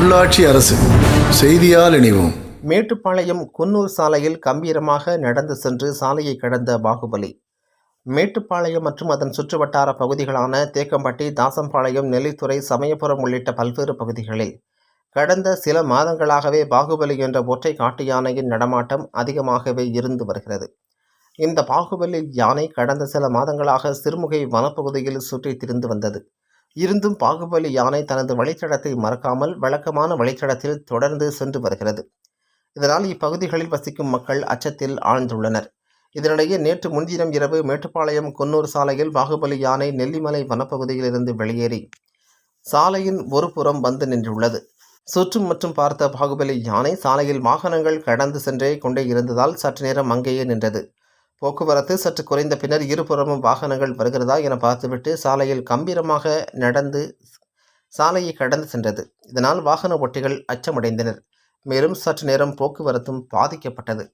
உள்ளாட்சி அரசு செய்தியால் இணைவோம். மேட்டுப்பாளையம் குன்னூர் சாலையில் கம்பீரமாக நடந்து சென்று சாலையை கடந்த பாகுபலி. மேட்டுப்பாளையம் மற்றும் அதன் சுற்றுவட்டார பகுதிகளான தேக்கம்பட்டி, தாசம்பாளையம், நெல்லித்துறை, சமயபுரம் உள்ளிட்ட பல்வேறு பகுதிகளில் கடந்த சில மாதங்களாகவே பாகுபலி என்ற ஒற்றை காட்டு யானையின் நடமாட்டம் அதிகமாகவே இருந்து வருகிறது. இந்த பாகுபலி யானை கடந்த சில மாதங்களாக சிறுமுகை வனப்பகுதியில் சுற்றித் திரிந்து வந்தது. இருந்தும் பாகுபலி யானை தனது வழித்தடத்தை மறக்காமல் வழக்கமான வழித்தடத்தில் தொடர்ந்து சென்று வருகிறது. இதனால் இப்பகுதிகளில் வசிக்கும் மக்கள் அச்சத்தில் ஆழ்ந்துள்ளனர். இதனிடையே நேற்று முன்தினம் இரவு மேட்டுப்பாளையம் குன்னூர் சாலையில் பாகுபலி யானை நெல்லிமலை வனப்பகுதியில் இருந்து வெளியேறி சாலையின் ஒரு புறம் வந்து நின்றுள்ளது. சுற்றும் மற்றும் பார்த்த பாகுபலி யானை சாலையில் வாகனங்கள் கடந்து சென்றே கொண்டே இருந்ததால் சற்று நேரம் அங்கேயே நின்றது. போக்குவரத்து சற்று குறைந்த பின்னர் இருபுறமும் வாகனங்கள் வருகிறதா என பார்த்துவிட்டு சாலையில் கம்பீரமாக நடந்து சாலையை கடந்து சென்றது. இதனால் வாகன ஓட்டிகள் அச்சமடைந்தனர். மேலும் சற்று நேரம் போக்குவரத்தும் பாதிக்கப்பட்டது.